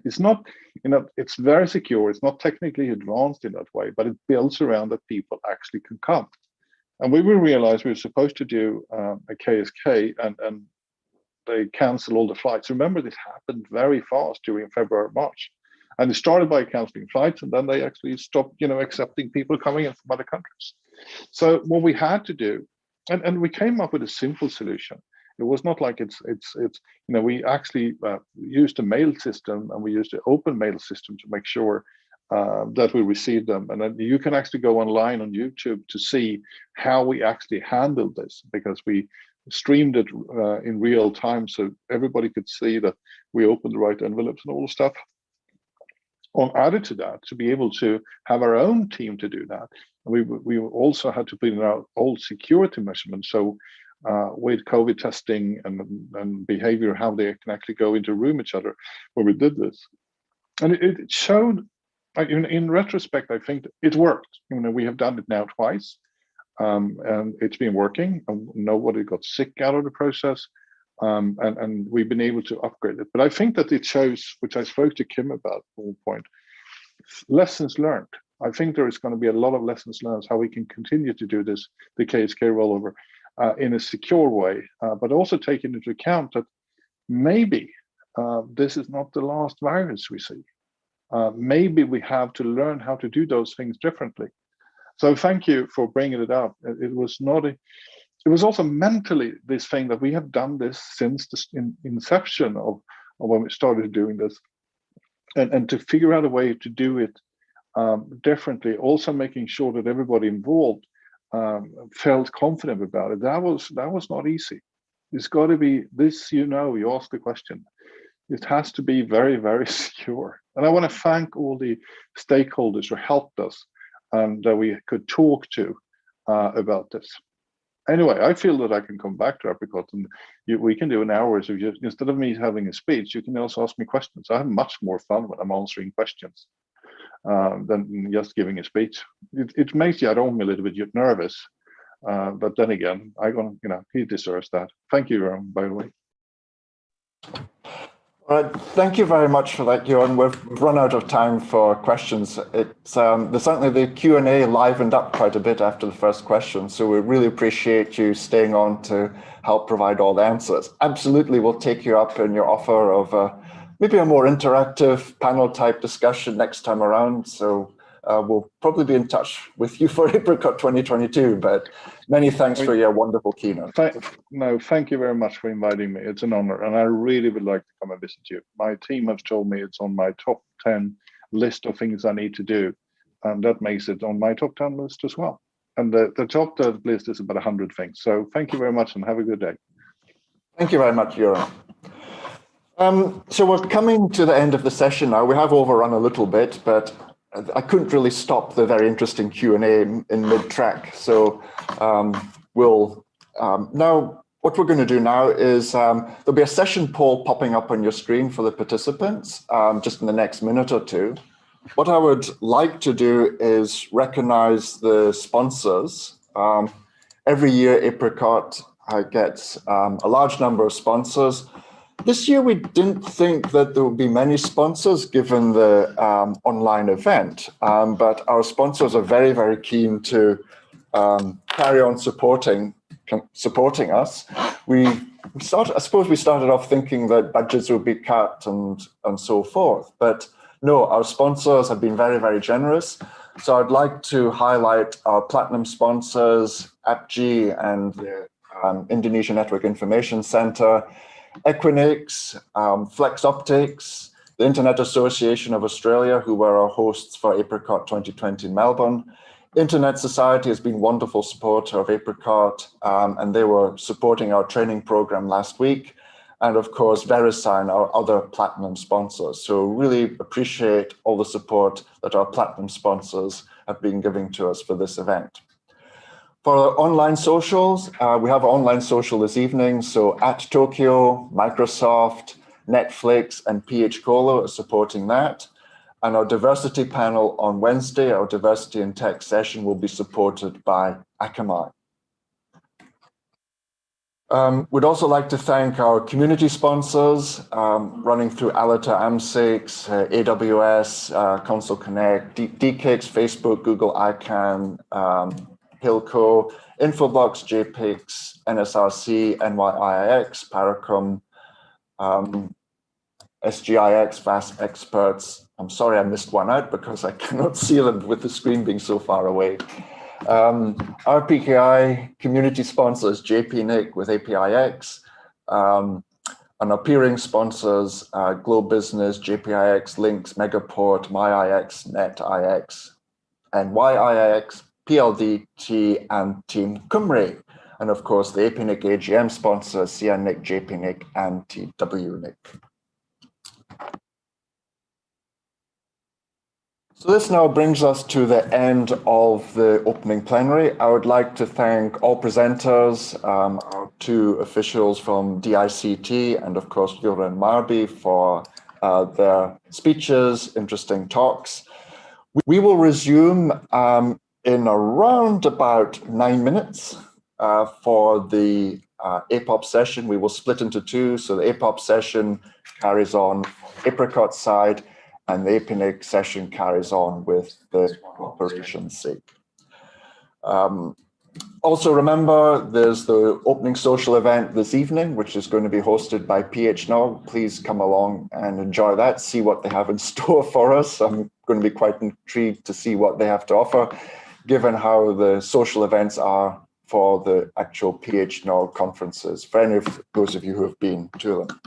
It's not, you know, it's very secure. It's not technically advanced in that way, but it builds around that people actually can come. And we realized we were supposed to do a KSK and they canceled all the flights. Remember, this happened very fast during February, March. And it started by canceling flights, and then they actually stopped, you know, accepting people coming in from other countries. So what we had to do, and we came up with a simple solution. It was not like it's you know, we actually used a mail system, and we used an open mail system to make sure that we received them. And then you can actually go online on YouTube to see how we actually handled this, because we streamed it in real time, so everybody could see that we opened the right envelopes and all the stuff. Added to that, to be able to have our own team to do that, we also had to put in our old security measurements. So with COVID testing and behavior, how they can actually go into a room each other when we did this. And it showed, in retrospect, I think it worked. You know, we have done it now twice, and it's been working. Nobody got sick out of the process. And we've been able to upgrade it. But I think that it shows, which I spoke to Kim about at one point, lessons learned. I think there is going to be a lot of lessons learned how we can continue to do this, the KSK rollover, in a secure way, but also taking into account that maybe this is not the last virus we see. Maybe we have to learn how to do those things differently. So thank you for bringing it up. It was not a It was also mentally this thing that we have done this since the inception of when we started doing this, and to figure out a way to do it differently, also making sure that everybody involved felt confident about it. That was not easy. It's got to be this. You asked the question. It has to be very, very secure. And I want to thank all the stakeholders who helped us that we could talk to about this. Anyway, I feel that I can come back to Apricot, and we can do an hour. So instead of me having a speech, you can also ask me questions. I have much more fun when I'm answering questions than just giving a speech. It makes Jarome a little bit nervous But then again, he deserves that. Thank you, by the way. All right, thank you very much for that, Johan. We've run out of time for questions. It's certainly the Q&A livened up quite a bit after the first question, so we really appreciate you staying on to help provide all the answers. Absolutely, we'll take you up in your offer of maybe a more interactive panel-type discussion next time around. So we'll probably be in touch with you for Apricot 2022. But many thanks for your wonderful keynote. Thank you very much for inviting me. It's an honor, and I really would like to come and visit you. My team has told me it's on my top 10 list of things I need to do, and that makes it on my top 10 list as well. And the top 10 list is about 100 things. So thank you very much, and have a good day. Thank you very much, Johan. So we're coming to the end of the session now. We have overrun a little bit, but I couldn't really stop the very interesting Q&A in mid-track. So now what we're going to do now is there'll be a session poll popping up on your screen for the participants just in the next minute or two. What I would like to do is recognize the sponsors. Every year, Apricot gets a large number of sponsors. This year, we didn't think that there would be many sponsors given the online event, but our sponsors are very, very keen to carry on supporting us. I suppose we started off thinking that budgets would be cut and so forth, but no, our sponsors have been very, very generous. So I'd like to highlight our platinum sponsors, APG and the Indonesia Network Information Center, APNIC, Flex Optics, the Internet Association of Australia, who were our hosts for Apricot 2020 in Melbourne. Internet Society has been a wonderful supporter of Apricot, and they were supporting our training program last week. And of course, VeriSign, our other platinum sponsors. So really appreciate all the support that our platinum sponsors have been giving to us for this event. For our online socials, we have an online social this evening. So @Tokyo, Microsoft, Netflix, and PH Colo are supporting that. And our diversity panel on Wednesday, our diversity in tech session, will be supported by Akamai. We'd also like to thank our community sponsors, running through Alita AMSIX, AWS, Console Connect, DKIX, Facebook, Google ICANN, Hilco, Infoblox, JPIX, NSRC, NYIIX, Paracom, SGIX, Vast Experts. I'm sorry I missed one out because I cannot see them with the screen being so far away. RPKI community sponsors, JPNIC with APIX, and our peering sponsors, Globe Business, JPIX, Links, Megaport, MyIX, NetIX, and YIIX, PLDT, and Team Cymru. And of course, the APNIC AGM sponsors, CNIC, JPNIC, and TWNIC. So this now brings us to the end of the opening plenary. I would like to thank all presenters, our two officials from DICT, and of course, Joran Marby for their speeches, interesting talks. We will resume in around about 9 minutes for the APOP session. We will split into two. So the APOP session carries on Apricot side, and the APNIC session carries on with the operations sake. Also remember, there's the opening social event this evening, which is going to be hosted by PHNOG. Please come along and enjoy that, see what they have in store for us. I'm going to be quite intrigued to see what they have to offer, given how the social events are for the actual PHNOG conferences, for any of those of you who have been to them.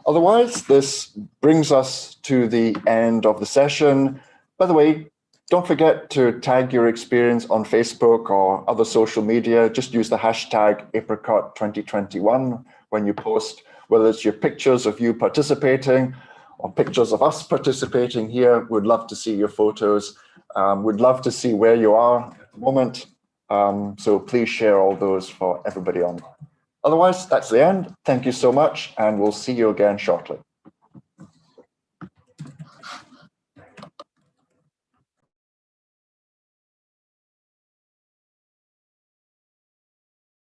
Otherwise, this brings us to the end of the session. By the way, don't forget to tag your experience on Facebook or other social media. Just use the hashtag Apricot 2021 when you post, whether it's your pictures of you participating or pictures of us participating here. We'd love to see your photos. We'd love to see where you are at the moment. So please share all those for everybody online. Otherwise, that's the end. Thank you so much, and we'll see you again shortly.